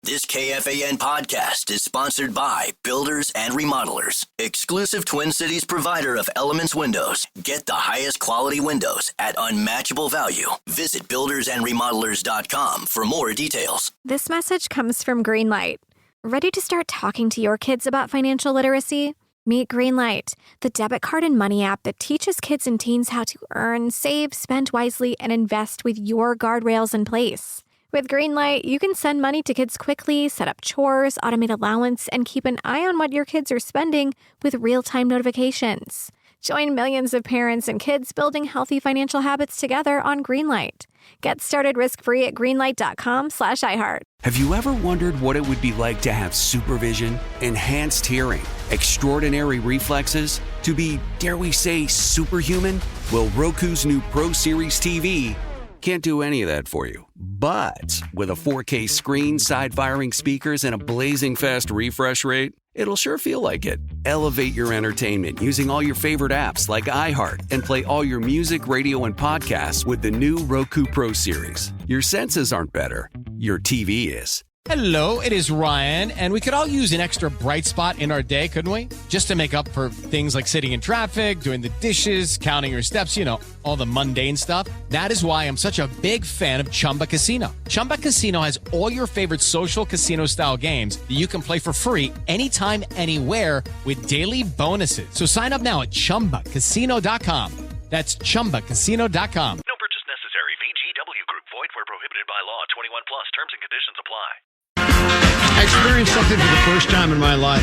This KFAN podcast is sponsored by Builders and Remodelers, exclusive Twin Cities provider of Elements Windows. Get the highest quality windows at unmatchable value. Visit buildersandremodelers.com for more details. This message comes from Greenlight. Ready to start talking to your kids about financial literacy? Meet Greenlight, the debit card and money app that teaches kids and teens how to earn, save, spend wisely, and invest with your guardrails in place. With Greenlight, you can send money to kids quickly, set up chores, automate allowance, and keep an eye on what your kids are spending with real-time notifications. Join millions of parents and kids building healthy financial habits together on Greenlight. Get started risk-free at greenlight.com/iHeart. Have you ever wondered what it would be like to have supervision, enhanced hearing, extraordinary reflexes, to be, dare we say, superhuman? Well, Roku's new Pro Series TV can't do any of that for you. But with a 4K screen, side-firing speakers, and a blazing fast refresh rate, it'll sure feel like it. Elevate your entertainment using all your favorite apps like iHeart and play all your music, radio, and podcasts with the new Roku Pro Series. Your senses aren't better. Your TV is. Hello, it is Ryan, and we could all use an extra bright spot in our day, couldn't we? Just to make up for things like sitting in traffic, doing the dishes, counting your steps, you know, all the mundane stuff. That is why I'm such a big fan of Chumba Casino. Chumba Casino has all your favorite social casino-style games that you can play for free anytime, anywhere with daily bonuses. So sign up now at ChumbaCasino.com. That's ChumbaCasino.com. No purchase necessary. VGW Group. Void where prohibited by law. 21 plus. Terms and conditions apply. I experienced something for the first time in my life.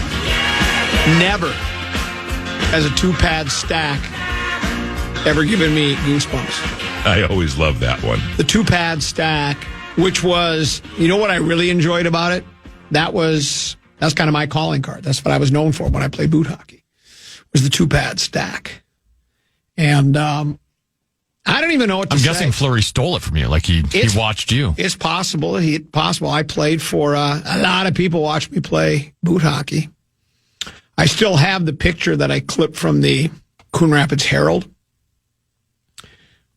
Never has a two-pad stack ever given me goosebumps. I always love that one. The two-pad stack, which was, you know what I really enjoyed about it? That's kind of my calling card. That's what I was known for when I played boot hockey, was the two-pad stack. And I don't even know what to say. I'm guessing Fleury stole it from you, like he watched you. It's possible. I played for a lot of people watched me play boot hockey. I still have the picture that I clipped from the Coon Rapids Herald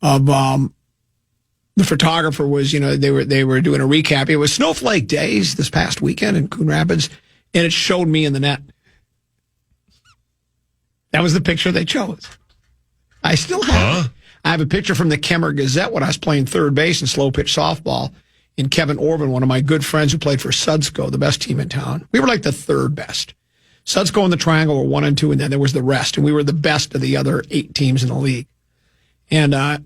of the photographer was, they were doing a recap. It was Snowflake Days this past weekend in Coon Rapids, and it showed me in the net. That was the picture they chose. I still have it. I have a picture from the Kemmer Gazette when I was playing third base in slow pitch softball. And Kevin Orban, one of my good friends who played for Sudsko, the best team in town. We were like the third best. Sudsko and the Triangle were 1 and 2, and then there was the rest. And we were the best of the other 8 teams in the league. And I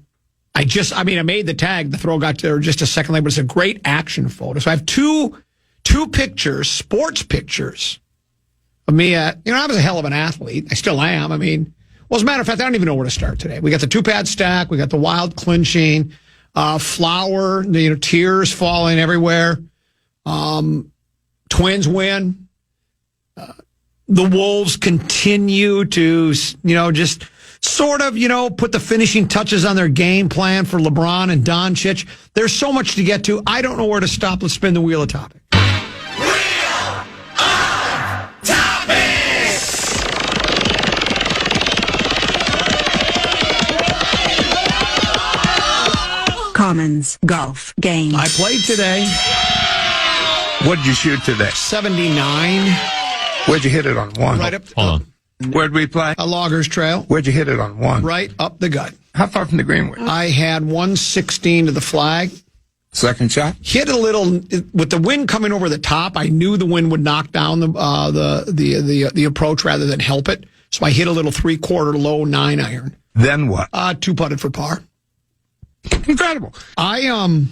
made the tag. The throw got there just a second later, but it's a great action photo. So I have two pictures, sports pictures of me. I was a hell of an athlete. I still am. Well, as a matter of fact, I don't even know where to start today. We got the two-pad stack. We got the wild clinching, flower, tears falling everywhere. Twins win. The Wolves continue to, just sort of, put the finishing touches on their game plan for LeBron and Doncic. There's so much to get to. I don't know where to stop. Let's spin the wheel of topic. Commons golf game. I played today. What'd you shoot today? 79. Where'd you hit it on one? Right up. Hold on. Where'd we play? A Loggers Trail. Where'd you hit it on one? Right up the gut. How far from the green were you? I had 116 to the flag. Second shot? Hit a little with the wind coming over the top. I knew the wind would knock down the approach rather than help it. So I hit a little 3/4 low 9 iron. Then what? 2-putted for par. Incredible. I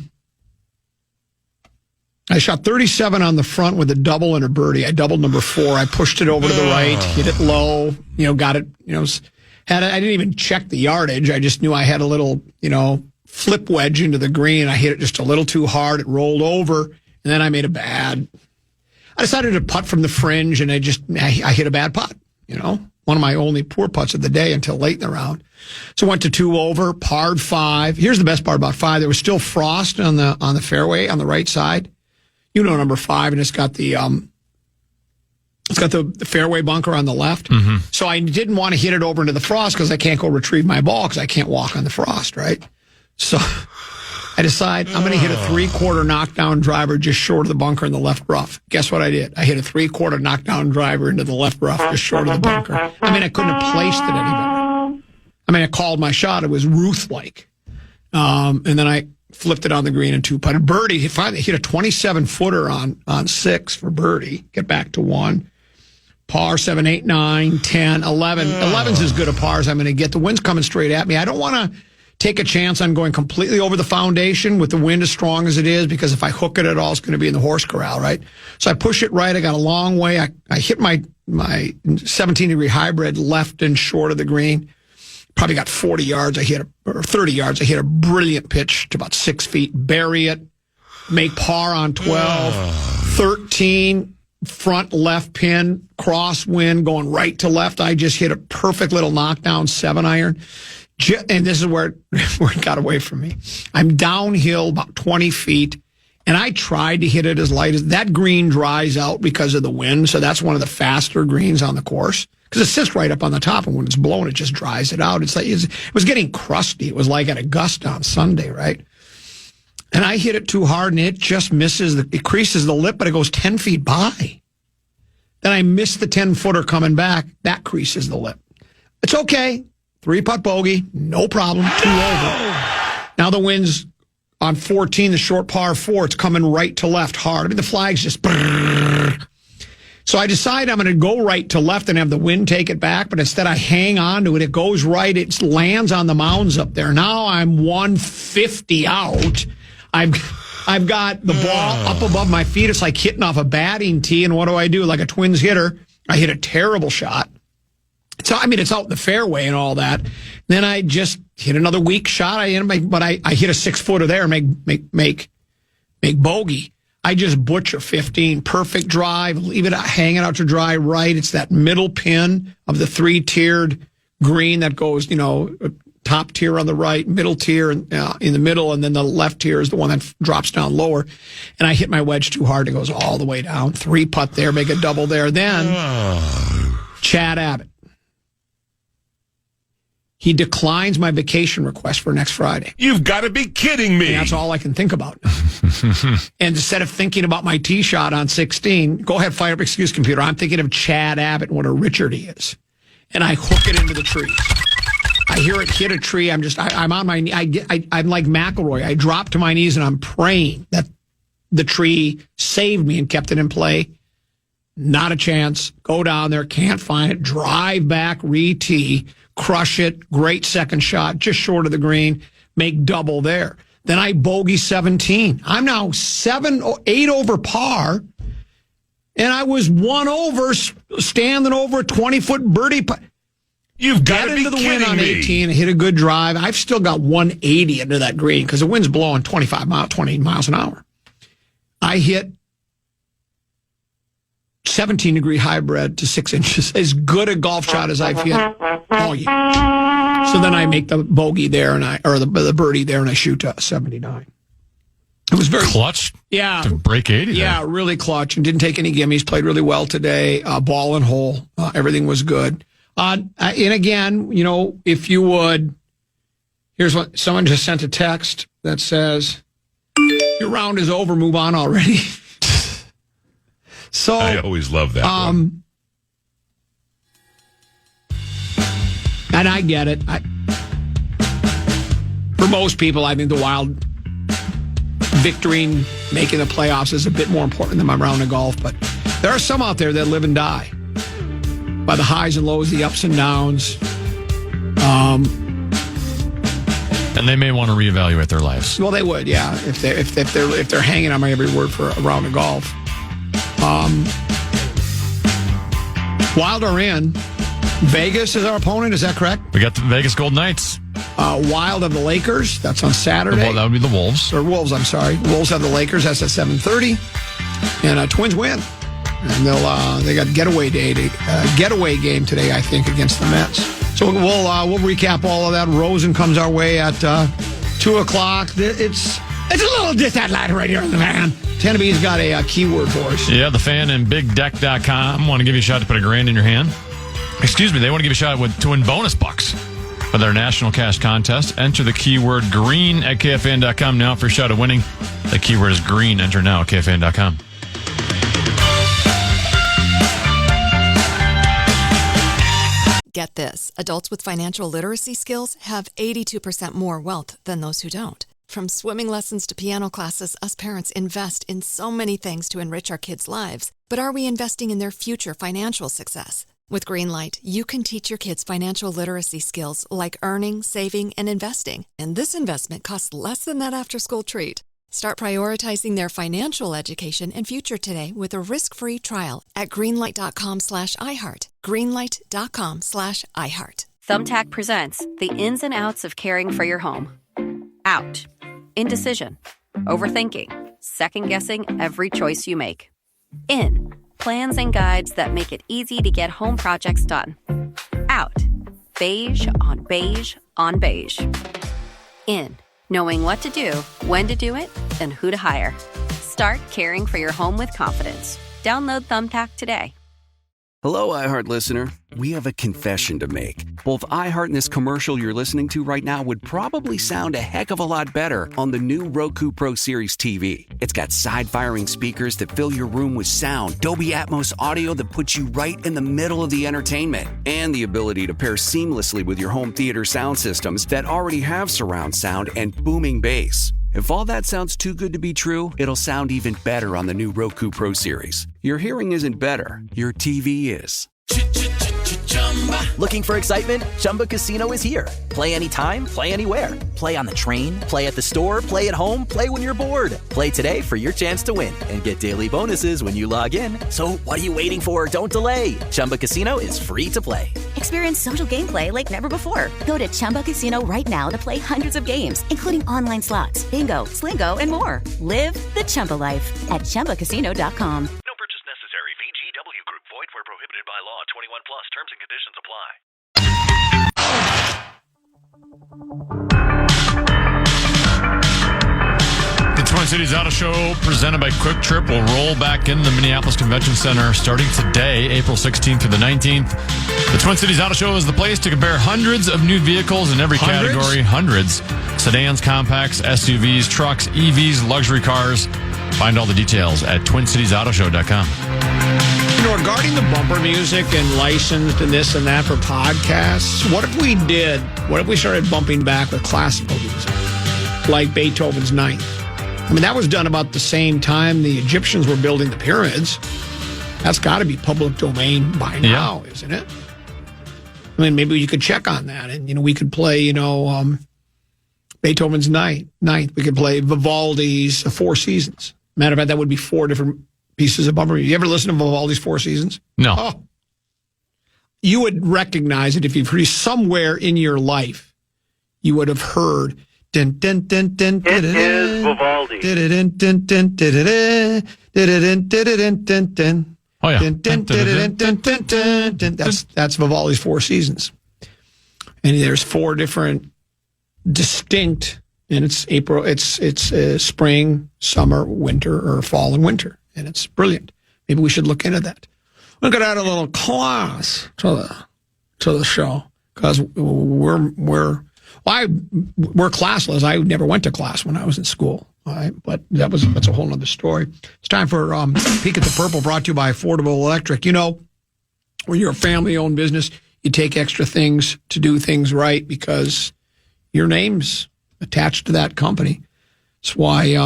shot 37 on the front with a double and a birdie. I doubled number 4. I pushed it over to the right, hit it low, got it, I didn't even check the yardage. I just knew I had a little, flip wedge into the green. I hit it just a little too hard. It rolled over, and then I made I decided to putt from the fringe, and I hit a bad putt, one of my only poor putts of the day until late in the round. So went to 2 over, parred 5. Here's the best part about 5. There was still frost on the fairway on the right side. Number 5, and it's got the fairway bunker on the left. Mm-hmm. So I didn't want to hit it over into the frost because I can't go retrieve my ball because I can't walk on the frost, right? So I decide I'm going to hit a 3/4 knockdown driver just short of the bunker in the left rough. Guess what I did? I hit a 3/4 knockdown driver into the left rough just short of the bunker. I mean, I couldn't have placed it any better. I mean, I called my shot. It was Ruth-like. And then I flipped it on the green and 2-putted. Birdie, finally hit a 27-footer on 6 for birdie. Get back to 1. Par 7, 8, 9, 10, 11. 11's as good a par as I'm going to get. The wind's coming straight at me. I don't want to take a chance on going completely over the foundation with the wind as strong as it is, because if I hook it at all, it's going to be in the horse corral, right? So I push it right. I got a long way. I hit my 17-degree hybrid left and short of the green. Probably got 40 yards. Or 30 yards. I hit a brilliant pitch to about 6 feet. Bury it. Make par on 12. 13. Front left pin, crosswind, going right to left. I just hit a perfect little knockdown 7-iron. And this is where it got away from me. I'm downhill about 20 feet, and I tried to hit it as light as that green dries out because of the wind. So that's one of the faster greens on the course, because it sits right up on the top, and when it's blowing, it just dries it out. It's like it was getting crusty. It was like at Augusta on Sunday, right? And I hit it too hard, and it just misses. It creases the lip, but it goes 10 feet by. Then I miss the 10-footer coming back. That creases the lip. It's okay. 3-putt bogey, no problem. 2 over. Now the wind's on 14, the short par 4. It's coming right to left hard. I mean, the flag's just... Brrr. So I decide I'm going to go right to left and have the wind take it back, but instead I hang on to it. It goes right. It lands on the mounds up there. Now I'm 150 out. I've got the ball up above my feet. It's like hitting off a batting tee. And what do? Like a Twins hitter, I hit a terrible shot. So, I mean, it's out in the fairway and all that. Then I just hit another weak shot. I hit a 6-footer there, make bogey. I just butcher 15. Perfect drive. Leave it hanging out to dry right. It's that middle pin of the 3-tiered green that goes, top tier on the right, middle tier in the middle, and then the left tier is the one that drops down lower. And I hit my wedge too hard. It goes all the way down. 3-putt there, make a double there. Then Chad Abbott. He declines my vacation request for next Friday. You've got to be kidding me. And that's all I can think about now. And instead of thinking about my tee shot on 16, go ahead, fire up excuse computer. I'm thinking of Chad Abbott and what a Richard he is. And I hook it into the trees. I hear it hit a tree. I'm on my knee. I'm like McElroy. I drop to my knees and I'm praying that the tree saved me and kept it in play. Not a chance. Go down there. Can't find it. Drive back. Re-tee. Crush it. Great second shot. Just short of the green. Make double there. Then I bogey 17. I'm now 8 over par. And I was 1 over, standing over a 20-foot birdie putt. You've got to be into the wind on 18 me. and hit a good drive. I've still got 180 into that green because the wind's blowing 20 miles an hour. I hit 17-degree hybrid to 6 inches. As good a golf shot as I've hit all year. So then I make the bogey there or the birdie there, and I shoot 79. It was very clutch. Yeah, to break 80. Yeah, there. really clutch, and didn't take any gimmies. Played really well today. Ball and hole, everything was good. And again, if you would, here's what someone just sent a text that says, "Your round is over. Move on already." So I always love that one. And I get it. For most people, I think the Wild victory and making the playoffs is a bit more important than my round of golf. But there are some out there that live and die by the highs and lows, the ups and downs. And they may want to reevaluate their lives. Well, they would, yeah, if they're hanging on my every word for a round of golf. Wild are in. Vegas is our opponent. Is that correct? We got the Vegas Golden Knights. Wild of the Lakers. That's on Saturday. Well, that would be the Wolves. Or Wolves, I'm sorry. Wolves have the Lakers. That's at 7:30. And Twins win. And they got getaway game today, I think, against the Mets. So we'll recap all of that. Rosen comes our way at 2:00. It's a little disatlantic right here on the Fan. Tenneby's got a keyword for us. Yeah, the Fan and BigDeck.com want to give you a shot to put $1,000 in your hand. Excuse me, they want to give you a shot to win bonus bucks. with our national cash contest. Enter the keyword green at KFAN.com now for a shot at winning. The keyword is green. Enter now at KFAN.com. Get this. Adults with financial literacy skills have 82% more wealth than those who don't. From swimming lessons to piano classes, us parents invest in so many things to enrich our kids' lives. But are we investing in their future financial success? With Greenlight, you can teach your kids financial literacy skills like earning, saving, and investing. And this investment costs less than that after-school treat. Start prioritizing their financial education and future today with a risk-free trial at greenlight.com/iHeart. Greenlight.com/iHeart. Thumbtack presents the ins and outs of caring for your home. Out. Indecision. Overthinking. Second-guessing every choice you make. In. Plans and guides that make it easy to get home projects done. Out. Beige on beige on beige. In. Knowing what to do, when to do it, and who to hire. Start caring for your home with confidence. Download Thumbtack today. Hello, iHeart listener. We have a confession to make. Both iHeart and this commercial you're listening to right now would probably sound a heck of a lot better on the new Roku Pro Series TV. It's got side-firing speakers that fill your room with sound, Dolby Atmos audio that puts you right in the middle of the entertainment, and the ability to pair seamlessly with your home theater sound systems that already have surround sound and booming bass. If all that sounds too good to be true, it'll sound even better on the new Roku Pro Series. Your hearing isn't better, your TV is. Looking for excitement? Chumba Casino is here. Play anytime, play anywhere. Play on the train, play at the store, play at home, play when you're bored. Play today for your chance to win and get daily bonuses when you log in. So what are you waiting for? Don't delay. Chumba Casino is free to play. Experience social gameplay like never before. Go to Chumba Casino right now to play hundreds of games, including online slots, bingo, Slingo, and more. Live the Chumba life at ChumbaCasino.com. No purchase necessary. VGW Group. Void where prohibited by law. 21 plus. Terms and conditions apply. The Twin Cities Auto Show presented by Quick Trip will roll back in the Minneapolis Convention Center starting today, April 16th through the 19th. The Twin Cities Auto Show is the place to compare hundreds of new vehicles in every category. Hundreds. Sedans, compacts, SUVs, trucks, EVs, luxury cars. Find all the details at TwinCitiesAutoShow.com. You know, regarding the bumper music and licensed and this and that for podcasts, what if we started bumping back with classical music, like Beethoven's Ninth? I mean, that was done about the same time the Egyptians were building the pyramids. That's got to be public domain by now, isn't it? I mean, maybe you could check on that, and we could play, Beethoven's Ninth. We could play Vivaldi's Four Seasons. Matter of fact, that would be 4 different pieces of bumper music. You ever listen to Vivaldi's Four Seasons? No. Oh. You would recognize it if you've heard somewhere in your life. You would have heard. Dun, dun, dun, dun, it is Vivaldi. Oh, yeah. That's Vivaldi's Four Seasons. And there's 4 different distinct, and it's April, it's spring, summer, winter, or fall and winter. And it's brilliant. Maybe we should look into that. We're going to add a little class to the show because we're classless. I never went to class when I was in school. All right, but that's a whole other story. It's time for Peek at the Purple, brought to you by Affordable Electric. When you're a family-owned business, you take extra things to do things right because your name's attached to that company. That's why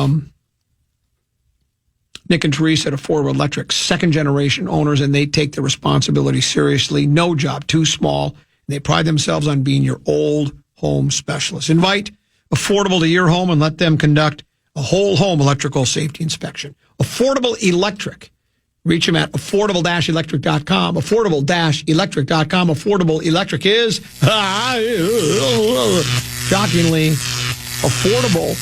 Nick and Teresa at Affordable Electric, second-generation owners, and they take the responsibility seriously. No job too small. They pride themselves on being your old home specialist. Invite Affordable to your home and let them conduct a whole home electrical safety inspection. Affordable Electric. Reach them at affordable-electric.com. Affordable-electric.com. Affordable Electric is shockingly affordable.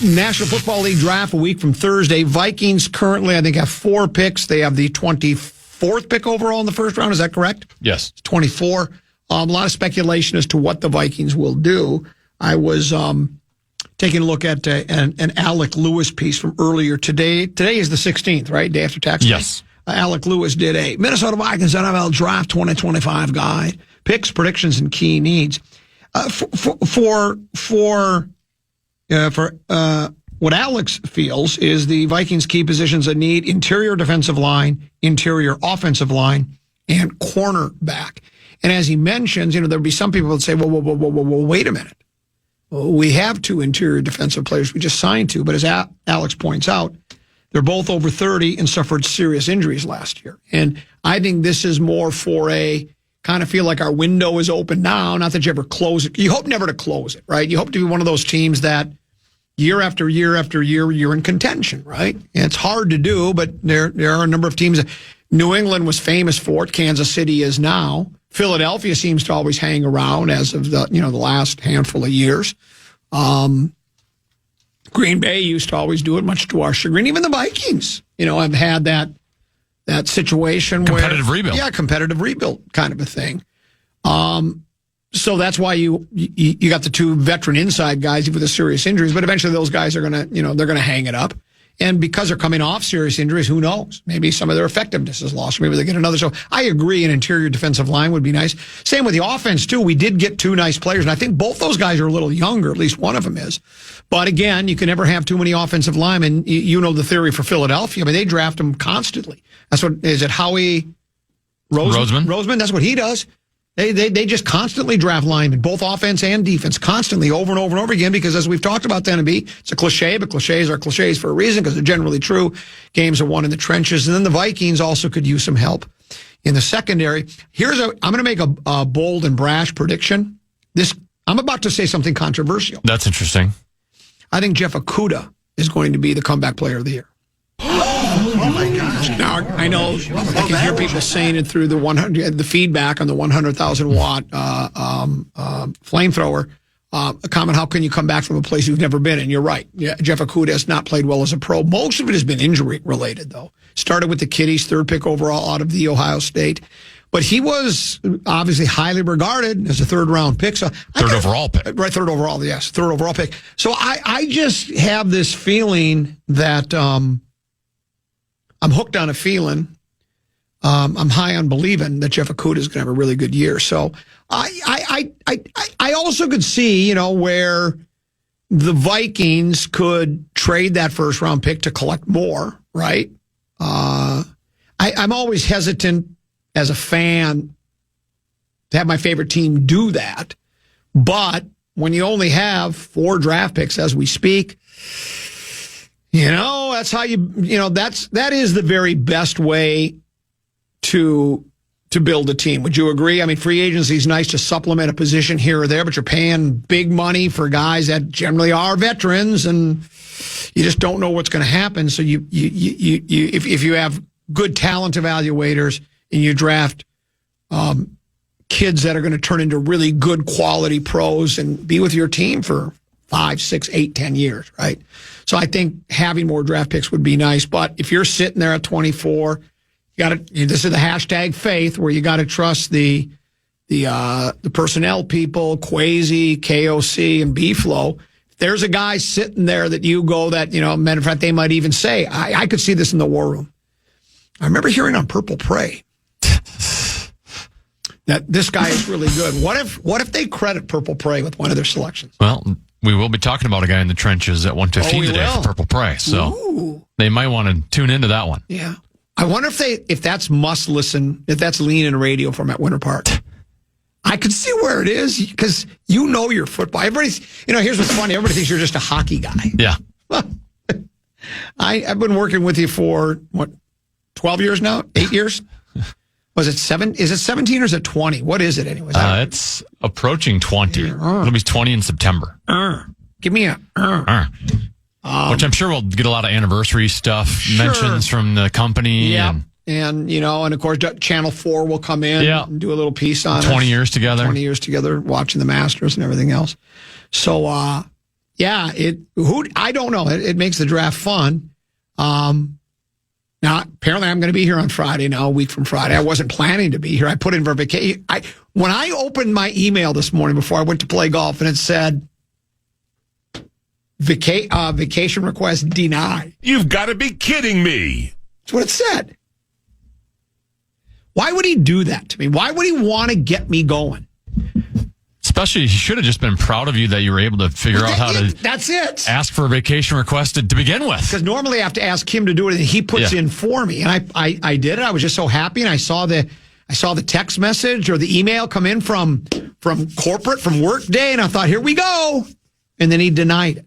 National Football League draft a week from Thursday. Vikings currently, I think, have 4 picks. They have the 24th pick overall in the first round. Is that correct? Yes. 24. A lot of speculation as to what the Vikings will do. I was taking a look at an Alec Lewis piece from earlier today. Today is the 16th, right? Day after tax day? Yes. Alec Lewis did a Minnesota Vikings NFL Draft 2025 guide. picks, predictions, and key needs. For what Alex feels is the Vikings' key positions that need interior defensive line, interior offensive line, and cornerback. And as he mentions, there'd be some people that say, well, wait a minute. We have 2 interior defensive players. We just signed 2. But as Alex points out, they're both over 30 and suffered serious injuries last year. And I think this is more for a kind of feel like our window is open now. Not that you ever close it. You hope never to close it, right? You hope to be one of those teams that year after year after year, you're in contention, right? And it's hard to do, but there are a number of teams. New England was famous for it. Kansas City is now. Philadelphia seems to always hang around as of the last handful of years. Green Bay used to always do it, much to our chagrin. Even the Vikings, have had that situation competitive where rebuild. Yeah, competitive rebuild kind of a thing. So that's why you got the 2 veteran inside guys with the serious injuries, but eventually those guys are gonna they're gonna hang it up. And because they're coming off serious injuries, who knows? Maybe some of their effectiveness is lost. Maybe they get another. So I agree, an interior defensive line would be nice. Same with the offense, too. We did get 2 nice players, and I think both those guys are a little younger. At least one of them is. But again, you can never have too many offensive linemen. You know the theory for Philadelphia. I mean, they draft them constantly. That's what, is it Howie Roseman? That's what he does. They just constantly draft linemen, both offense and defense, constantly over and over and over again, because as we've talked about, N&B, it's a cliche, but cliches are cliches for a reason because they're generally true. Games are won in the trenches. And then the Vikings also could use some help in the secondary. I'm going to make a bold and brash prediction. I'm about to say something controversial. That's interesting. I think Jeff Okudah is going to be the comeback player of the year. Oh my gosh! Now I know I can hear people saying it through the feedback on the 100,000 watt flamethrower. A comment: how can you come back from a place you've never been? And you're right. Yeah, Jeff Okudah has not played well as a pro. Most of it has been injury related, though. Started with the Kitties, 3rd pick overall out of the Ohio State. But he was obviously highly regarded as a 3rd round pick. So third overall pick. Right, 3rd overall, yes. 3rd overall pick. So I just have this feeling that I'm hooked on a feeling. I'm high on believing that Jeff Okudah is going to have a really good year. So I also could see, where the Vikings could trade that 1st round pick to collect more, right? I'm always hesitant as a fan to have my favorite team do that. But when you only have 4 draft picks as we speak, that's how that is the very best way to build a team. Would you agree? I mean, free agency is nice to supplement a position here or there, but you're paying big money for guys that generally are veterans, and you just don't know what's going to happen. So if you have good talent evaluators and you draft kids that are going to turn into really good quality pros and be with your team for 5, 6, 8, 10 years, right? So I think having more draft picks would be nice. But if you're sitting there at 24, this is the hashtag faith, where you got to trust the personnel people, Kwesi, KOC, and B-Flow. If there's a guy sitting there that you go that, matter of fact, they might even say, I could see this in the war room. I remember hearing on Purple Prey that this guy is really good. What if they credit Purple Prey with one of their selections? Well, we will be talking about a guy in the trenches at 1:15 today for Purple Prey. So They might want to tune into that one. Yeah. I wonder if that's must listen, if that's lean in radio from at Winter Park. I could see where it is, because your football. Everybody's, here's what's funny. Everybody thinks you're just a hockey guy. Yeah. I've been working with you for, 12 years now? 8 years? Was it 7? Is it 17 or is it 20? What is it anyway? It's approaching 20. It'll be 20 in September. Give me a. Which I'm sure we'll get a lot of anniversary stuff, mentions from the company. Yeah. And of course, Channel 4 will come in and do a little piece on 20 years together. 20 years together, watching the Masters and everything else. So, I don't know. It makes the draft fun. Now, apparently I'm going to be here on Friday now, a week from Friday. I wasn't planning to be here. I put in for vacation. When I opened my email this morning before I went to play golf, and it said, vacation request denied. You've got to be kidding me. That's what it said. Why would he do that to me? Why would he want to get me going? Especially, he should have just been proud of you that you were able to figure out how to That's it. ask for a vacation request to begin with. Because normally I have to ask him to do it, and he puts in for me. And I did it. I was just so happy, and I saw the text message or the email come in from corporate, from Workday, and I thought, here we go. And then he denied it.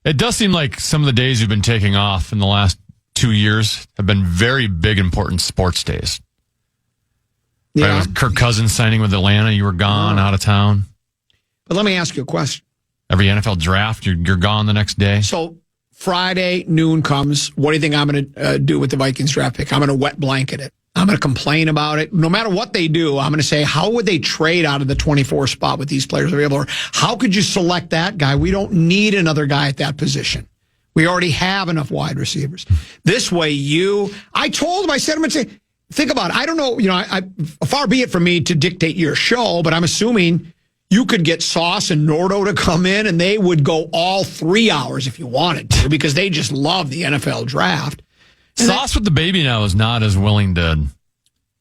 It does seem like some of the days you've been taking off in the last 2 years have been very big, important sports days. Yeah. Right, with Kirk Cousins signing with Atlanta, you were gone, out of town. But let me ask you a question. Every NFL draft, you're gone the next day. So Friday noon comes. What do you think I'm going to do with the Vikings draft pick? I'm going to wet blanket it. I'm going to complain about it. No matter what they do, I'm going to say, how would they trade out of the 24 spot with these players available? Or how could you select that guy? We don't need another guy at that position. We already have enough wide receivers. This way, I told him, I said, I'm going to say, think about it. I don't know, far be it from me to dictate your show, but I'm assuming you could get Sauce and Nordo to come in and they would go all 3 hours if you wanted to, because they just love the NFL draft. And Sauce with the baby now is not as willing to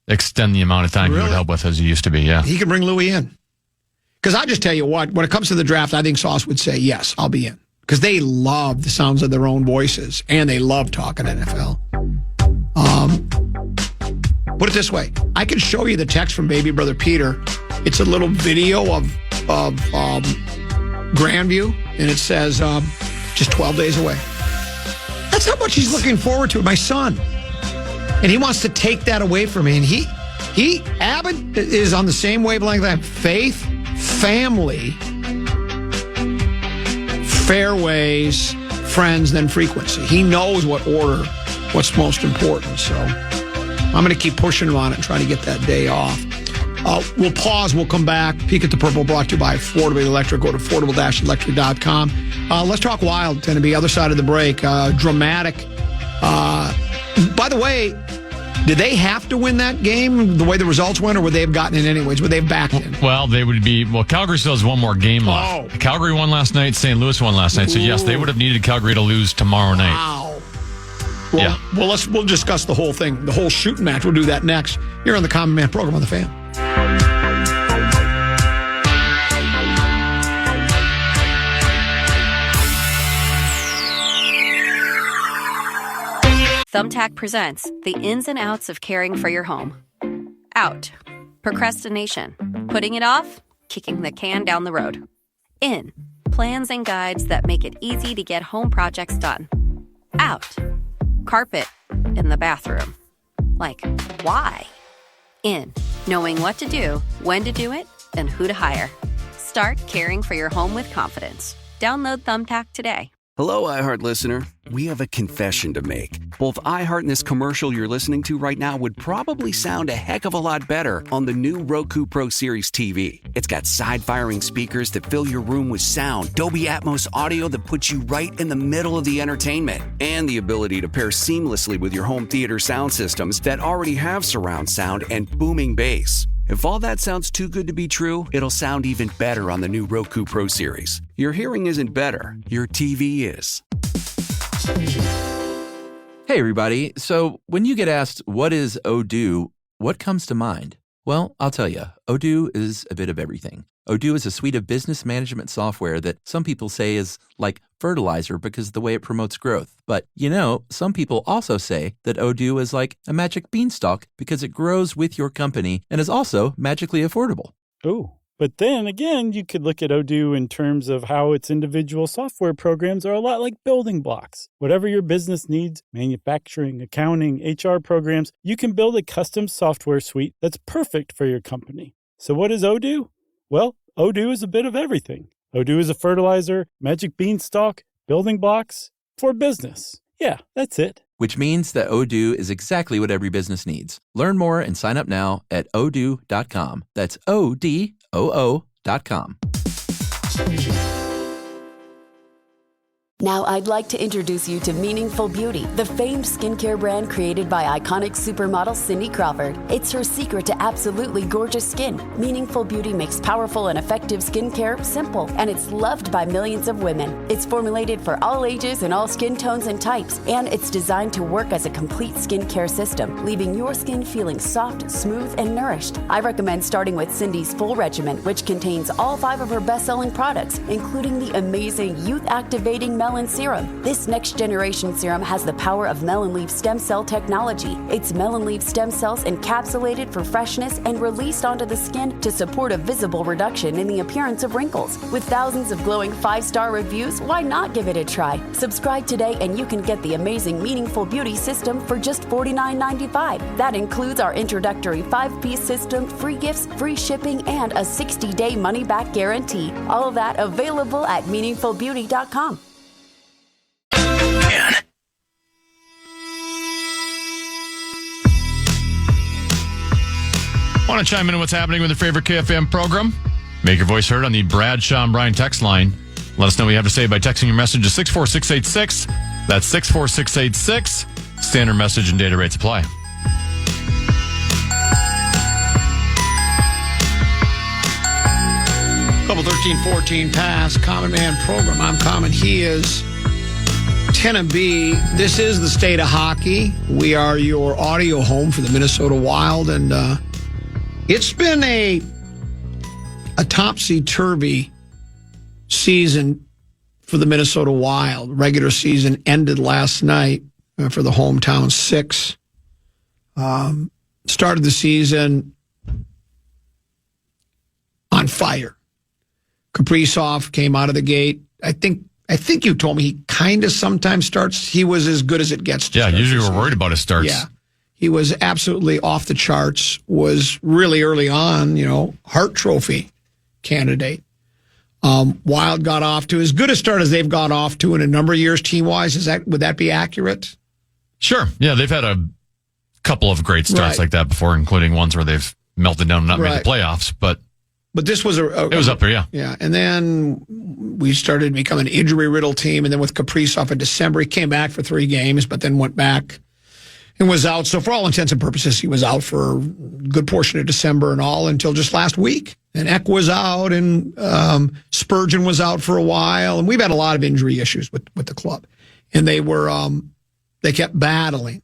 extend the amount of time he would help with as he used to be, yeah. He can bring Louis in. Because I just tell you what, when it comes to the draft, I think Sauce would say, yes, I'll be in. Because they love the sounds of their own voices, and they love talking NFL. Put it this way. I can show you the text from baby brother Peter. It's a little video of Grandview, and it says just 12 days away. That's how much he's looking forward to it, my son. And he wants to take that away from me. And Abbott is on the same wavelength that faith, family, fairways, friends, then frequency. He knows what's most important. So I'm going to keep pushing him on it and try to get that day off. We'll pause. We'll come back. Peek at the Purple, brought to you by Affordable Electric. Go to affordable-electric.com. Let's talk Wild, Tennessee. Other side of the break. Dramatic. By the way, did they have to win that game the way the results went, or would they have gotten in anyways? Would they have backed in? Well, Calgary still has one more game left. Calgary won last night. St. Louis won last night. So, yes, they would have needed Calgary to lose tomorrow night. Wow. Well, we'll discuss the whole thing, the whole shooting match. We'll do that next here on the Common Man program on The Fan. Thumbtack presents the ins and outs of caring for your home. Out. Procrastination. Putting it off. Kicking the can down the road. In. Plans and guides that make it easy to get home projects done. Out. Carpet in the bathroom. Like, why? In. Knowing what to do, when to do it, and who to hire. Start caring for your home with confidence. Download Thumbtack today. Hello, iHeart listener. We have a confession to make. Both iHeart and this commercial you're listening to right now would probably sound a heck of a lot better on the new Roku Pro Series TV. It's got side-firing speakers that fill your room with sound, Dolby Atmos audio that puts you right in the middle of the entertainment, and the ability to pair seamlessly with your home theater sound systems that already have surround sound and booming bass. If all that sounds too good to be true, it'll sound even better on the new Roku Pro Series. Your hearing isn't better, your TV is. Hey everybody, so when you get asked what is Odoo, what comes to mind? Well, I'll tell you, Odoo is a bit of everything. Odoo is a suite of business management software that some people say is like fertilizer because of the way it promotes growth. But, some people also say that Odoo is like a magic beanstalk because it grows with your company and is also magically affordable. Oh, but then again, you could look at Odoo in terms of how its individual software programs are a lot like building blocks. Whatever your business needs, manufacturing, accounting, HR programs, you can build a custom software suite that's perfect for your company. So what is Odoo? Well, Odoo is a bit of everything. Odoo is a fertilizer, magic beanstalk, building blocks for business. Yeah, that's it. Which means that Odoo is exactly what every business needs. Learn more and sign up now at odoo.com. That's ODOO.com. Now I'd like to introduce you to Meaningful Beauty, the famed skincare brand created by iconic supermodel Cindy Crawford. It's her secret to absolutely gorgeous skin. Meaningful Beauty makes powerful and effective skincare simple, and it's loved by millions of women. It's formulated for all ages and all skin tones and types, and it's designed to work as a complete skincare system, leaving your skin feeling soft, smooth, and nourished. I recommend starting with Cindy's full regimen, which contains all 5 of her best-selling products, including the amazing youth-activating Melon Serum. This next-generation serum has the power of melon leaf stem cell technology. It's melon leaf stem cells encapsulated for freshness and released onto the skin to support a visible reduction in the appearance of wrinkles. With thousands of glowing 5-star reviews, why not give it a try? Subscribe today and you can get the amazing Meaningful Beauty system for just $49.95. That includes our introductory 5-piece system, free gifts, free shipping, and a 60-day money-back guarantee. All of that available at meaningfulbeauty.com. Want to chime in on what's happening with your favorite KFAN program? Make your voice heard on the Brad, Sean, Brian text line. Let us know what you have to say by texting your message to 64686. That's 64686. Standard message and data rates apply. Couple 13-14 pass, Common Man program. I'm Common. He is 10 and B. This is the state of hockey. We are your audio home for the Minnesota Wild, and it's been a topsy-turvy season for the Minnesota Wild. Regular season ended last night for the hometown 6. Started the season on fire. Kaprizov came out of the gate. I think you told me he kind of sometimes starts. He was as good as it gets. Yeah, usually we're worried about his starts. Yeah. He was absolutely off the charts, was really early on, Hart Trophy candidate. Wild got off to as good a start as they've got off to in a number of years team-wise. Would that be accurate? Sure. Yeah, they've had a couple of great starts like that before, including ones where they've melted down and not made the playoffs. But this was it was up there, yeah. Yeah, and then we started to become an injury-riddled team, and then with Kaprizov in December, he came back for 3 games, but then went back and was out. So for all intents and purposes, he was out for a good portion of December and all until just last week. And Eck was out, and Spurgeon was out for a while, and we've had a lot of injury issues with the club. And they were they kept battling,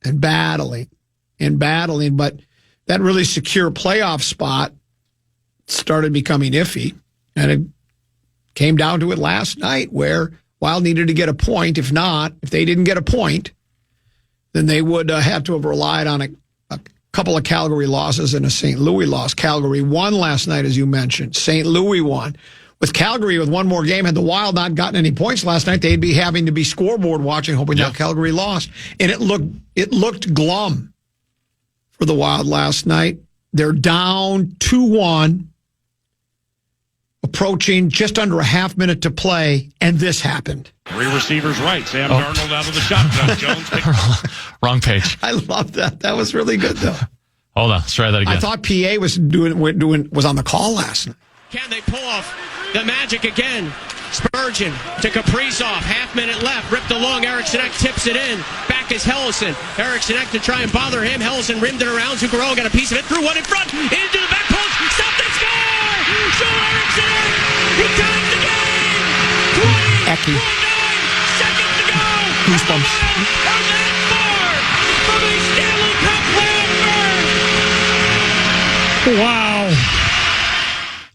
but that really secure playoff spot started becoming iffy, and it came down to it last night where Wild needed to get a point. If they didn't get a point, then they would have to have relied on a couple of Calgary losses and a St. Louis loss. Calgary won last night, as you mentioned. St. Louis won. With Calgary, with one more game, had the Wild not gotten any points last night, they'd be having to be scoreboard watching, hoping that Calgary lost. And it looked glum for the Wild last night. They're down 2-1. Approaching just under a half minute to play, and this happened. 3 receivers right. Sam Darnold out of the shotgun. Jones wrong page. I love that. That was really good, though. Hold on. Let's try that again. I thought PA was on the call last night. Can they pull off the magic again? Spurgeon to Kaprizov. Half minute left. Ripped along. Eriksson Ek tips it in. Back is Hellison. Eriksson Ek to try and bother him. Hellison rimmed it around. Zuccarello got a piece of it. Threw one in front. Into the back post. Stop and score! So Eriksson Ek, he tied the game. 20.9 seconds to go. Goosebumps. Are that far from a Stanley Cup playoff berth? Wow.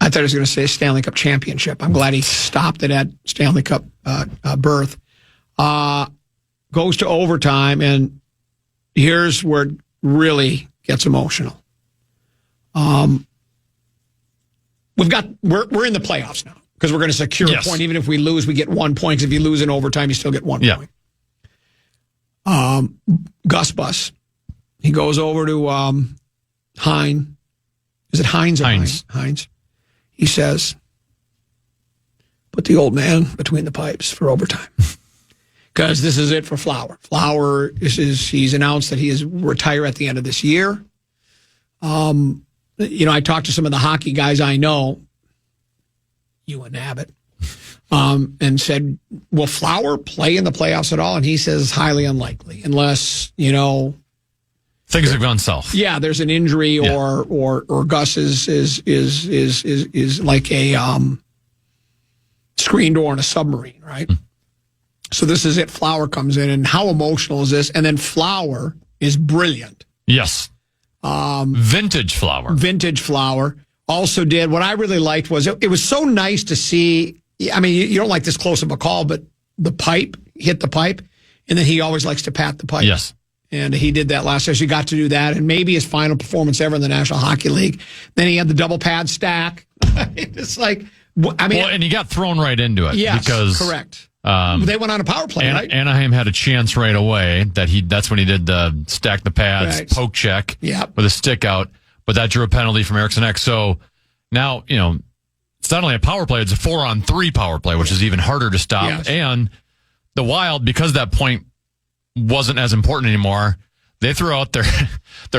I thought he was going to say Stanley Cup championship. I'm glad he stopped it at Stanley Cup berth. Goes to overtime, and here's where it really gets emotional. We're in the playoffs now because we're going to secure a point. Even if we lose, we get 1 point. If you lose in overtime, you still get 1 point. Gus Bus, he goes over to Hines. Is it Hines or Hines? Hines. He says, put the old man between the pipes for overtime. Because this is it for Flower. Flower, he's announced that he is retire at the end of this year. I talked to some of the hockey guys I know, you and Abbott. and said, will Flower play in the playoffs at all? And he says highly unlikely, unless, things have gone south. Yeah, there's an injury or Gus is like a screen door on a submarine, right? So this is it. Flower comes in, and how emotional is this? And then Flower is brilliant. Yes. Vintage Flower. Vintage Flower also did. What I really liked was it was so nice to see. I mean, you don't like this close of a call, but the pipe hit the pipe, and then he always likes to pat the pipe. Yes. And he did that last year. So he got to do that, and maybe his final performance ever in the National Hockey League. Then he had the double pad stack. It's like, and he got thrown right into it. Yes, because, correct. They went on a power play, right? Anaheim had a chance right away. That's when he did the stack the pads, poke check with a stick out. But that drew a penalty from Eriksson Ek. So now, it's not only a power play, it's a 4-on-3 power play, which is even harder to stop. Yes. And the Wild, because that point wasn't as important anymore, they threw out their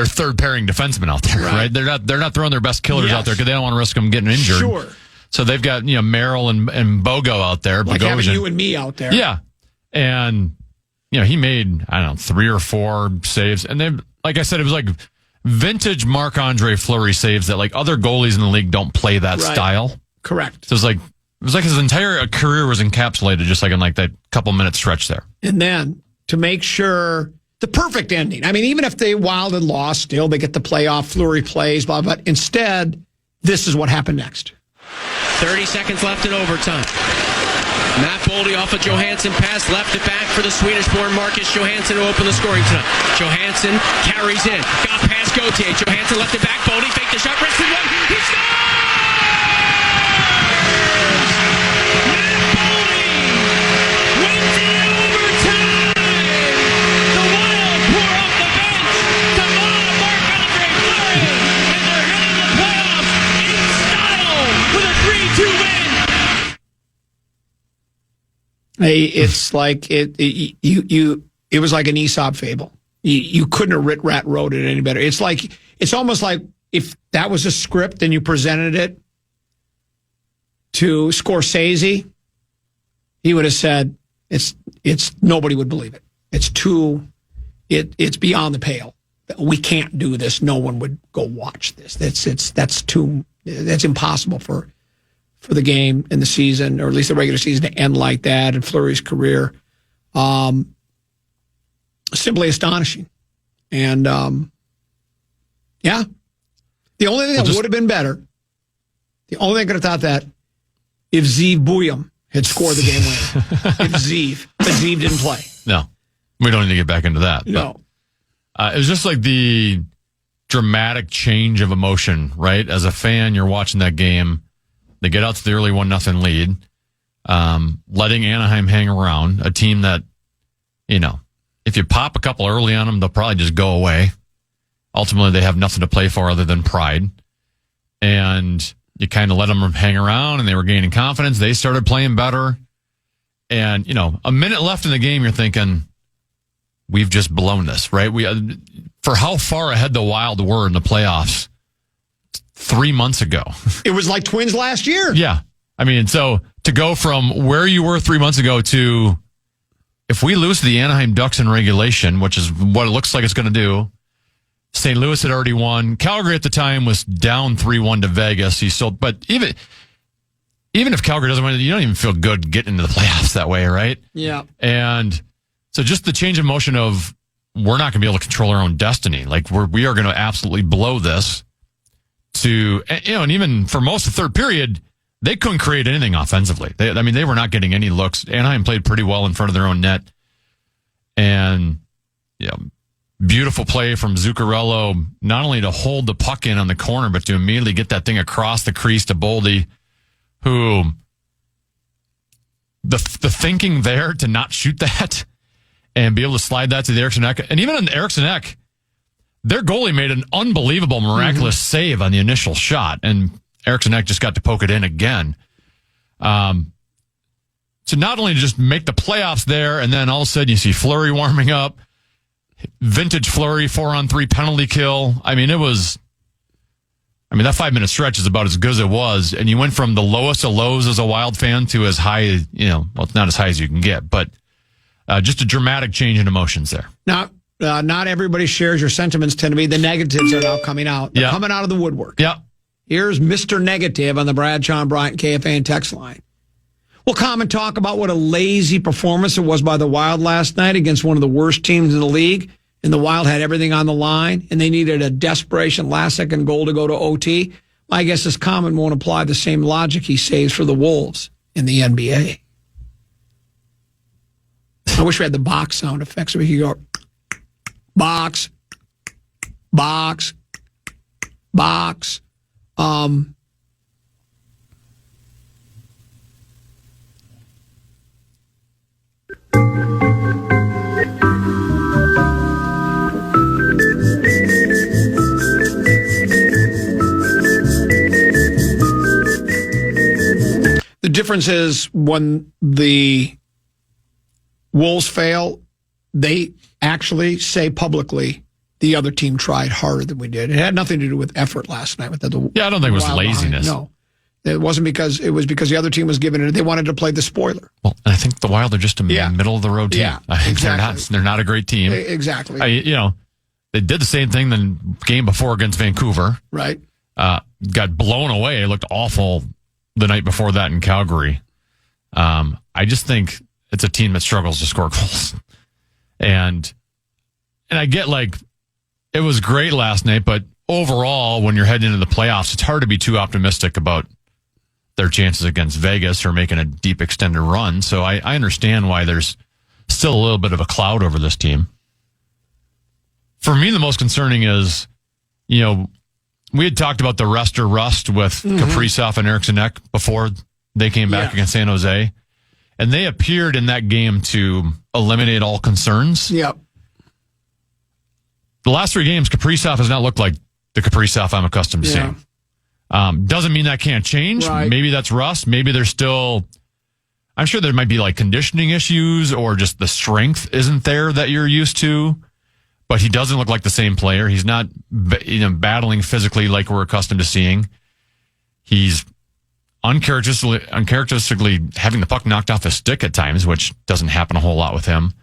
third pairing defenseman out there, right? They're not throwing their best killers out there because they don't want to risk them getting injured. Sure. So they've got, Merrill and Bogo out there. Like Bogosian. having you and me out there. Yeah. And, he made, 3 or 4 saves. And then, like I said, it was like vintage Marc-Andre Fleury saves that like other goalies in the league don't play that style. Correct. So it was like his entire career was encapsulated just like in like that couple minute stretch there. And then to make sure the perfect ending. I mean, even if they Wild had lost, still they get the playoff, Fleury plays, blah, blah. Instead, this is what happened next. 30 seconds left in overtime. Matt Boldy off a Johansson pass, left it back for the Swedish-born Marcus Johansson to open the scoring tonight. Johansson carries in, got past Gauthier. Johansson left it back, Boldy faked the shot, wristed one, he scores! Matt Boldy wins in overtime! The Wild pour off the bench to Marc-Andre Fleury, and they're heading to the playoffs in style with a 3-2 win! It's like it was like an Aesop fable. You couldn't have wrote it any better. It's almost like if that was a script and you presented it to Scorsese, he would have said it's nobody would believe it. It's beyond the pale. We can't do this. No one would go watch this. That's impossible for the game and the season, or at least the regular season, to end like that in Fleury's career. Simply astonishing. And, the only thing that would have been better, the only thing I could have thought that, if Zeev Buyam had scored the game winner. But Zeev didn't play. No. We don't need to get back into that. No. But, it was just like the dramatic change of emotion, right? As a fan, you're watching that game. They get out to the early 1-0 lead, letting Anaheim hang around, a team that, if you pop a couple early on them, they'll probably just go away. Ultimately, they have nothing to play for other than pride. And you kind of let them hang around, and they were gaining confidence. They started playing better. And, a minute left in the game, you're thinking, we've just blown this, right? For how far ahead the Wild were in the playoffs 3 months ago. It was like Twins last year. Yeah. I mean, so to go from where you were 3 months ago to if we lose to the Anaheim Ducks in regulation, which is what it looks like it's going to do, St. Louis had already won. Calgary at the time was down 3-1 to Vegas. But even if Calgary doesn't win, you don't even feel good getting into the playoffs that way, right? Yeah. And so just the change of motion of we're not going to be able to control our own destiny. Like we are going to absolutely blow this. And even for most of the third period, they couldn't create anything offensively. They were not getting any looks. Anaheim played pretty well in front of their own net. And, beautiful play from Zuccarello, not only to hold the puck in on the corner, but to immediately get that thing across the crease to Boldy, who the thinking there to not shoot that and be able to slide that to the Eriksson Ek. And even on the Eriksson Ek, their goalie made an unbelievable, miraculous save on the initial shot, and Eriksson Ek just got to poke it in again. So not only just make the playoffs there, and then all of a sudden you see Fleury warming up, vintage Fleury 4-on-3 penalty kill. I mean, it was I mean, that 5-minute stretch is about as good as it was. And you went from the lowest of lows as a Wild fan to as high, well, it's not as high as you can get, but just a dramatic change in emotions there. Now, not everybody shares your sentiments. Tend to be the negatives are now coming out. They're coming out of the woodwork. Yeah. Here's Mr. Negative on the Brad, Sean Bryant, KFAN text line. We'll come and talk about what a lazy performance it was by the Wild last night against one of the worst teams in the league. And the Wild had everything on the line, and they needed a desperation last-second goal to go to OT. My guess this comment won't apply the same logic he saves for the Wolves in the NBA. I wish we had the box sound effects so we could go box, box, box. The difference is when the Wolves fail, they actually say publicly the other team tried harder than we did. It had nothing to do with effort last night. I don't think it was laziness. No, it wasn't because the other team was giving it. They wanted to play the spoiler. Well, I think the Wild are just a middle of the road team. Yeah, exactly. They're not a great team. Exactly. They did the same thing the game before against Vancouver. Right. Got blown away. It looked awful the night before that in Calgary. I just think it's a team that struggles to score goals. And I get it was great last night, but overall, when you're heading into the playoffs, it's hard to be too optimistic about their chances against Vegas or making a deep extended run. So I understand why there's still a little bit of a cloud over this team. For me, the most concerning is, we had talked about the rest with Kaprizov and Eriksson Ek before they came back against San Jose. And they appeared in that game to eliminate all concerns. Yep. The last 3 games, Kaprizov has not looked like the Kaprizov I'm accustomed to seeing. Doesn't mean that can't change. Right. Maybe that's rust. Maybe there's still... I'm sure there might be conditioning issues or just the strength isn't there that you're used to. But he doesn't look like the same player. He's not battling physically like we're accustomed to seeing. He's uncharacteristically having the puck knocked off his stick at times, which doesn't happen a whole lot with him.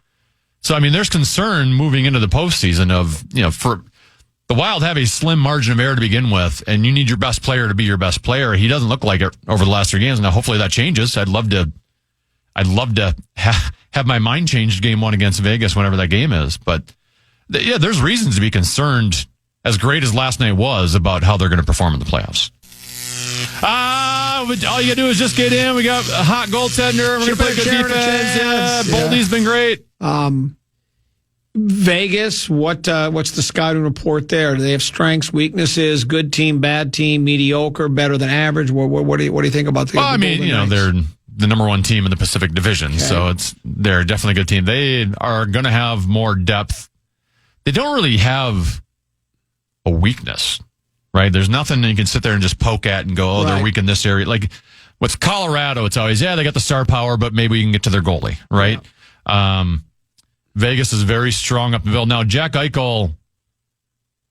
So, there's concern moving into the postseason of, for the Wild have a slim margin of error to begin with, and you need your best player to be your best player. He doesn't look like it over the last 3 games. Now, hopefully that changes. I'd love to have my mind changed game 1 against Vegas whenever that game is. But there's reasons to be concerned, as great as last night was, about how they're going to perform in the playoffs. All you got to do is just get in. We got a hot goaltender. We're going to play good defense. Boldy's been great. Vegas, what's the scouting report there? Do they have strengths, weaknesses, good team, bad team, mediocre, better than average? What do you think about the they're the number 1 team in the Pacific Division, so they're definitely a good team. They are going to have more depth. They don't really have a weakness, right? There's nothing you can sit there and just poke at and go, they're weak in this area. Like with Colorado, it's always, they got the star power, but maybe you can get to their goalie, right? Yeah. Vegas is very strong up the middle. Now, Jack Eichel,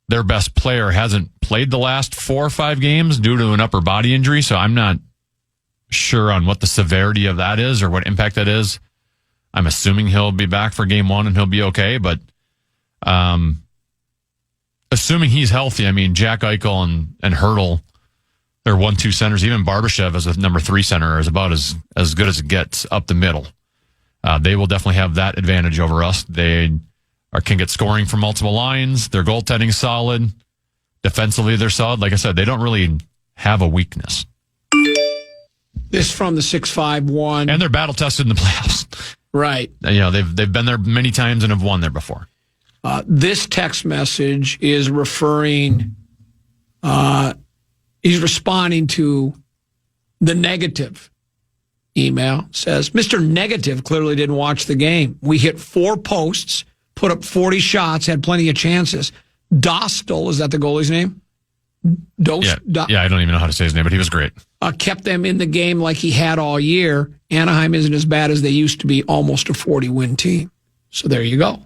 their best player, hasn't played the last 4 or 5 games due to an upper body injury, so I'm not sure on what the severity of that is or what impact that is. I'm assuming he'll be back for game 1 and he'll be okay, but assuming he's healthy, Jack Eichel and Hertl, they're 1-2 centers. Even Barbashev as a number 3 center is about as good as it gets up the middle. They will definitely have that advantage over us. They can get scoring from multiple lines. Their goaltending's solid. Defensively, they're solid. Like I said, they don't really have a weakness. This from the 651. And they're battle tested in the playoffs. Right. They've been there many times and have won there before. This text message is referring, he's responding to the negative email. Says, Mr. Negative clearly didn't watch the game. We hit 4 posts, put up 40 shots, had plenty of chances. Dostal, is that the goalie's name? I don't even know how to say his name, but he was great. Kept them in the game like he had all year. Anaheim isn't as bad as they used to be, almost a 40-win team. So there you go.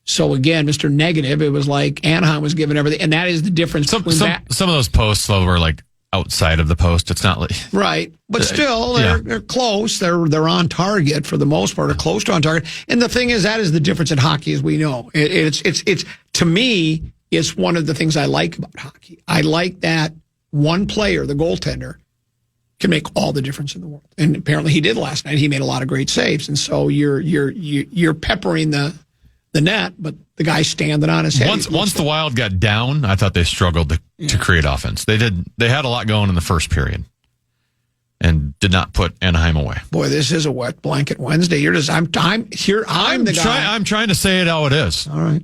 So again, Mr. Negative, it was like Anaheim was giving everything, and that is the difference. Some of those posts though were like outside of the post. It's not like right, but still they're close. They're on target for the most part, or close to on target. And the thing is, that is the difference in hockey, as we know. It's to me, it's one of the things I like about hockey. I like that one player, the goaltender, can make all the difference in the world. And apparently he did last night. He made a lot of great saves, and so you're peppering the net, but the guy's standing on his head. Once the Wild got down, I thought they struggled to create offense. They did. They had a lot going in the first period, and did not put Anaheim away. Boy, this is a wet blanket Wednesday. You're just I'm the guy. I'm trying to say it how it is. All right.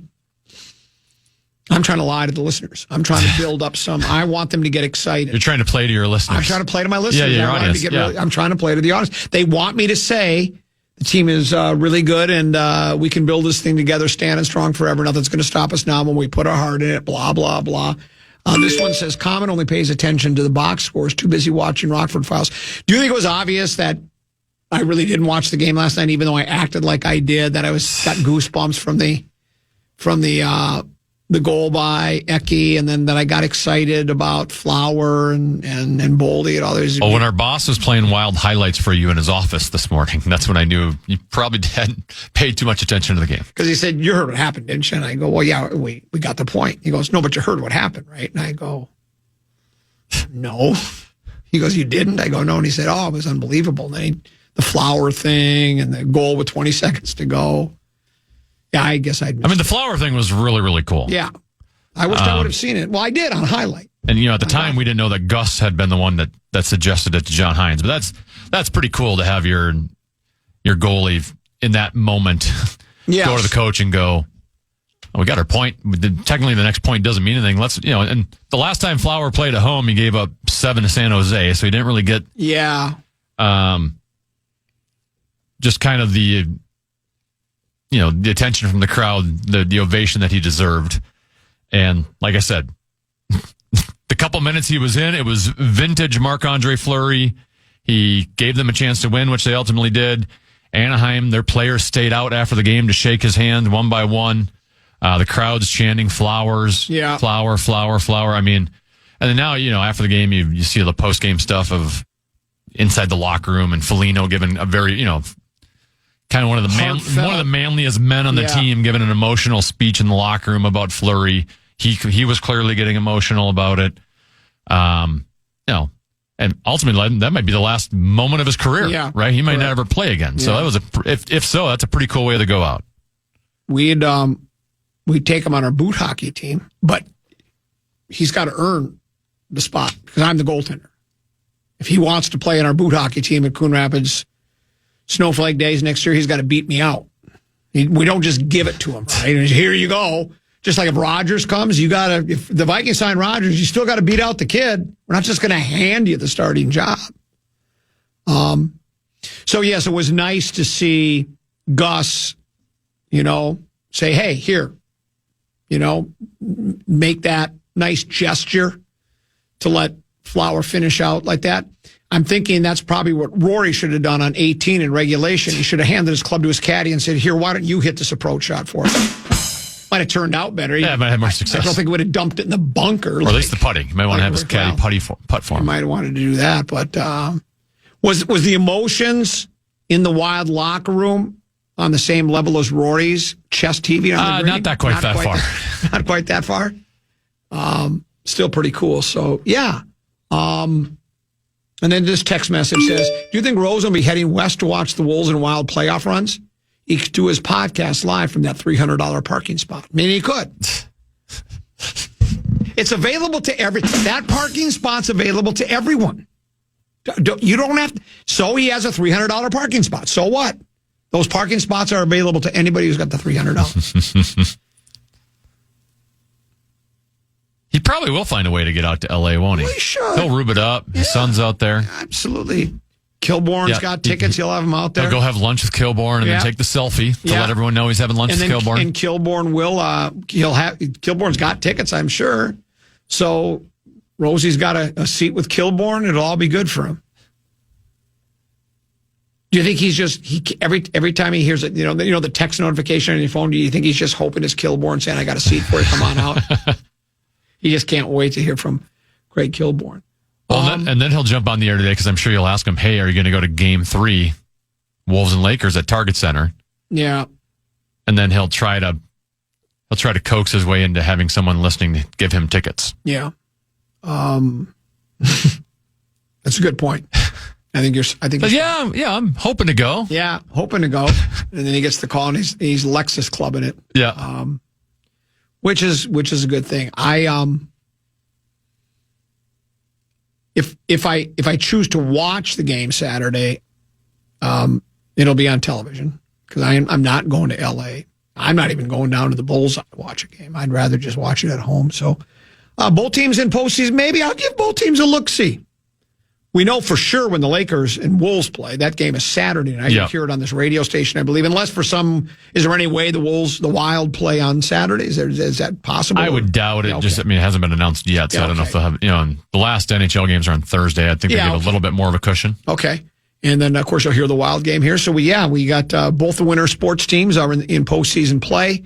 I'm trying to lie to the listeners. I'm trying to build up some. I want them to get excited. You're trying to play to your listeners. I'm trying to play to my listeners. Yeah, your audience. I'm trying to play to the audience. They want me to say the team is really good and we can build this thing together, standing strong forever. Nothing's going to stop us now when we put our heart in it, blah, blah, blah. This one says, Common only pays attention to the box scores, too busy watching Rockford Files. Do you think it was obvious that I really didn't watch the game last night, even though I acted like I did, that I got goosebumps from the goal by Eki, and then that I got excited about Flower and Boldy and all those. Oh, when our boss was playing Wild highlights for you in his office this morning, that's when I knew you probably hadn't paid too much attention to the game. Because he said, you heard what happened, didn't you? And I go, well, yeah, we got the point. He goes, no, but you heard what happened, right? And I go, no. He goes, you didn't? I go, no. And he said, oh, it was unbelievable. And then the Flower thing and the goal with 20 seconds to go. Yeah, I guess I mean, the Flower thing was really, really cool. Yeah. I wish I would have seen it. Well, I did on highlight. And, at the time, we didn't know that Gus had been the one that suggested it to John Hines. But that's pretty cool to have your goalie in that moment go to the coach and go, oh, we got our point. Technically, the next point doesn't mean anything. And the last time Flower played at home, he gave up 7 to San Jose. So he didn't really get just kind of the attention from the crowd, the ovation that he deserved. And like I said, the couple minutes he was in, it was vintage Marc-Andre Fleury. He gave them a chance to win, which they ultimately did. Anaheim, their players stayed out after the game to shake his hand one by one. The crowd's chanting Flowers, Flower, Flower, Flower. I mean, and then now, after the game, you see the post-game stuff of inside the locker room and Foligno giving a very, kind of one of the manliest men on the team, giving an emotional speech in the locker room about Fleury. He was clearly getting emotional about it. And ultimately that might be the last moment of his career, right? He might never play again. So that was if so, that's a pretty cool way to go out. We'd take him on our boot hockey team, but he's got to earn the spot because I'm the goaltender. If he wants to play in our boot hockey team at Coon Rapids Snowflake Days next year, he's got to beat me out. We don't just give it to him, right? Here you go. Just like if Rogers comes, if the Vikings sign Rogers, you still got to beat out the kid. We're not just going to hand you the starting job. So yes, it was nice to see Gus, say, hey, here, make that nice gesture to let Flower finish out like that. I'm thinking that's probably what Rory should have done on 18 in regulation. He should have handed his club to his caddy and said, here, why don't you hit this approach shot for us? Might have turned out better. Yeah, might have more success. I don't think he would have dumped it in the bunker. Or at least the putting. You might want to have his caddy putt for him. He might have wanted to do that. But was the emotions in the Wild locker room on the same level as Rory's chest TV on the green? Not quite that far. Not quite that far. Still pretty cool. So, yeah. And then this text message says, do you think Rose will be heading west to watch the Wolves and Wild playoff runs? He could do his podcast live from that $300 parking spot. I mean, he could. It's available to that parking spot's available to everyone. You don't have to. So he has a $300 parking spot. So what? Those parking spots are available to anybody who's got the $300. He probably will find a way to get out to L.A., won't he? He should. He'll rube it up. His son's out there. Absolutely. Kilbourne's got tickets. He'll have him out there. He'll go have lunch with Kilbourne and then take the selfie to let everyone know he's having lunch with Kilbourne. And Kilbourne will, Kilbourne's got tickets, I'm sure. So Rosie's got a seat with Kilbourne. It'll all be good for him. Do you think he's just every time he hears it, the text notification on your phone? Do you think he's just hoping it's Kilborn saying, "I got a seat for you, come on out"? He just can't wait to hear from Greg Kilborn. Well, and then he'll jump on the air today because I'm sure you'll ask him, "Hey, are you going to go to Game 3, Wolves and Lakers at Target Center?" Yeah, and then he'll try to coax his way into having someone listening to give him tickets. Yeah, that's a good point. I'm hoping to go. Yeah, hoping to go, and then he gets the call and he's Lexus clubbing it. Yeah, which is a good thing. If I choose to watch the game Saturday, it'll be on television because I'm not going to L.A. I'm not even going down to the Bullseye to watch a game. I'd rather just watch it at home. So both teams in postseason, maybe I'll give both teams a look-see. We know for sure when the Lakers and Wolves play, that game is Saturday night. You hear it on this radio station, I believe. Unless is there any way the Wild play on Saturdays? Is that possible? I would doubt it. Okay. It hasn't been announced yet, so I don't know if they'll have, and the last NHL games are on Thursday. I think they give a little bit more of a cushion. Okay. And then, of course, you'll hear the Wild game here. So, we got both the winter sports teams are in postseason play.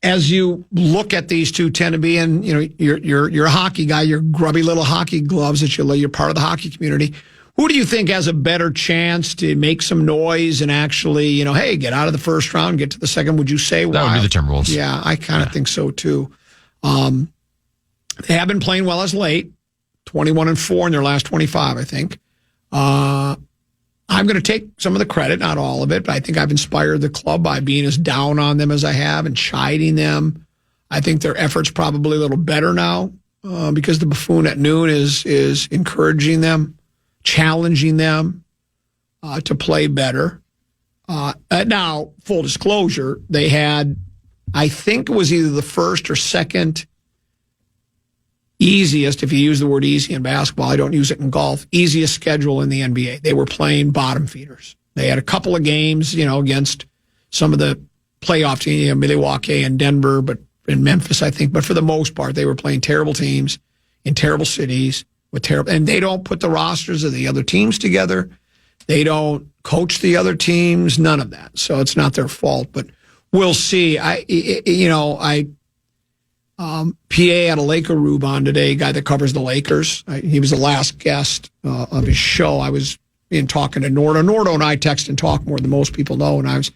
As you look at these two, tend to be in, you're a hockey guy, your grubby little hockey gloves that you're part of the hockey community. Who do you think has a better chance to make some noise and actually, hey, get out of the first round, get to the second? Would you say Wild? That would be the Timberwolves. Yeah, I kind of think so too. They have been playing well as late, 21-4 in their last 25, I think. I'm going to take some of the credit, not all of it, but I think I've inspired the club by being as down on them as I have and chiding them. I think their effort's probably a little better now because the buffoon at noon is encouraging them, challenging them to play better. Now, full disclosure, they had, I think it was either the first or second easiest, if you use the word easy in basketball, I don't use it in golf, easiest schedule in the NBA. They were playing bottom feeders. They had a couple of games, against some of the playoff teams, Milwaukee and Denver, but in Memphis, I think. But for the most part, they were playing terrible teams in terrible cities and they don't put the rosters of the other teams together. They don't coach the other teams, none of that. So it's not their fault, but we'll see. PA had a Laker Rube on today, a guy that covers the Lakers. He was the last guest of his show. I was talking to Nordo. Nordo and I text and talk more than most people know, and I was,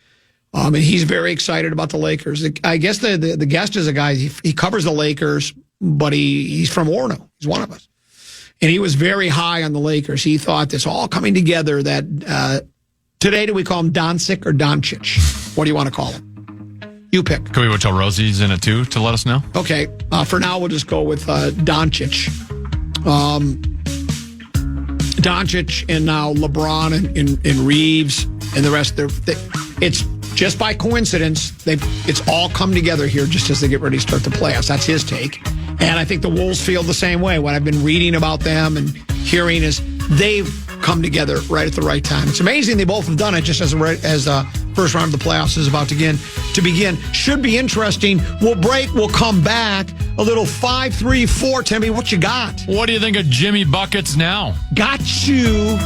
and he's very excited about the Lakers. I guess the guest is a guy, he covers the Lakers, but he's from Orono. He's one of us. And he was very high on the Lakers. He thought this all coming together that today, do we call him Doncic or Doncic? What do you want to call him? You pick. Can we wait till Rosie's in it too to let us know? Okay. For now, we'll just go with Doncic. Doncic and now LeBron and Reeves and the rest. It's just by coincidence. It's all come together here just as they get ready to start the playoffs. That's his take. And I think the Wolves feel the same way. What I've been reading about them and hearing is they've come together right at the right time. It's amazing they both have done it just as first round of the playoffs is about to begin. Should be interesting. We'll break. We'll come back. A little 5-3-4. Tell me what you got. What do you think of Jimmy Buckets now? Got you.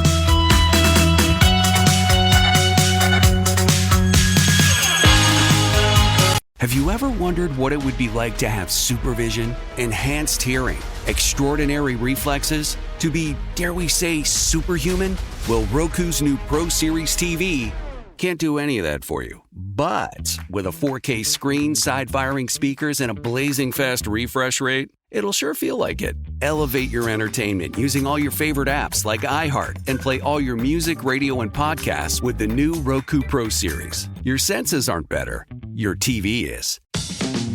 Have you ever wondered what it would be like to have supervision, enhanced hearing, extraordinary reflexes, to be, dare we say, superhuman? Well, Roku's new Pro Series TV can't do any of that for you. But with a 4K screen, side-firing speakers, and a blazing fast refresh rate, it'll sure feel like it. Elevate your entertainment using all your favorite apps like iHeart and play all your music, radio, and podcasts with the new Roku Pro Series. Your senses aren't better. Your TV is.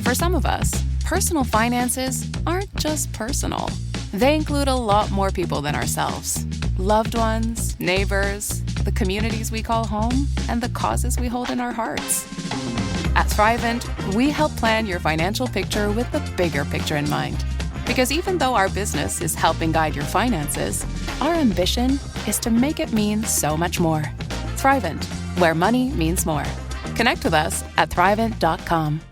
For some of us, personal finances aren't just personal. They include a lot more people than ourselves. Loved ones, neighbors, the communities we call home, and the causes we hold in our hearts. At Thrivent, we help plan your financial picture with the bigger picture in mind. Because even though our business is helping guide your finances, our ambition is to make it mean so much more. Thrivent, where money means more. Connect with us at Thrivent.com.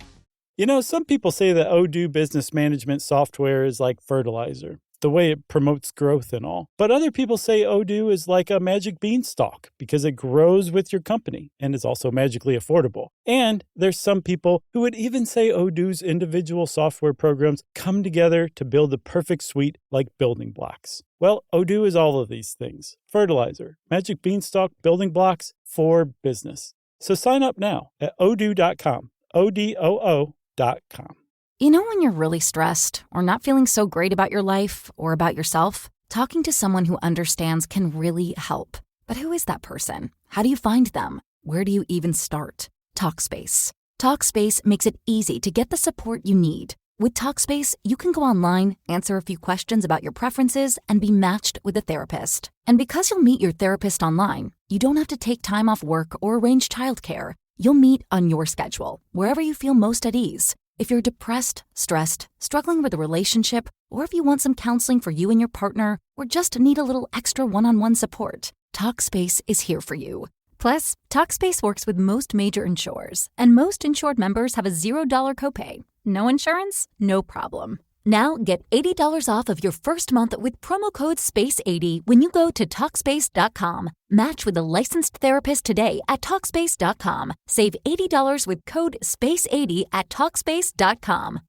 Some people say that Odoo business management software is like fertilizer. the way it promotes growth and all. But other people say Odoo is like a magic beanstalk because it grows with your company and is also magically affordable. And there's some people who would even say Odoo's individual software programs come together to build the perfect suite like building blocks. Well, Odoo is all of these things. Fertilizer, magic beanstalk, building blocks for business. So sign up now at odoo.com, odoo.com. You know when you're really stressed or not feeling so great about your life or about yourself? Talking to someone who understands can really help. But who is that person? How do you find them? Where do you even start? Talkspace. Talkspace makes it easy to get the support you need. With Talkspace, you can go online, answer a few questions about your preferences, and be matched with a therapist. And because you'll meet your therapist online, you don't have to take time off work or arrange childcare. You'll meet on your schedule, wherever you feel most at ease. If you're depressed, stressed, struggling with a relationship, or if you want some counseling for you and your partner, or just need a little extra one-on-one support, Talkspace is here for you. Plus, Talkspace works with most major insurers, and most insured members have a $0 copay. No insurance? No problem. Now get $80 off of your first month with promo code SPACE80 when you go to Talkspace.com. Match with a licensed therapist today at Talkspace.com. Save $80 with code SPACE80 at Talkspace.com.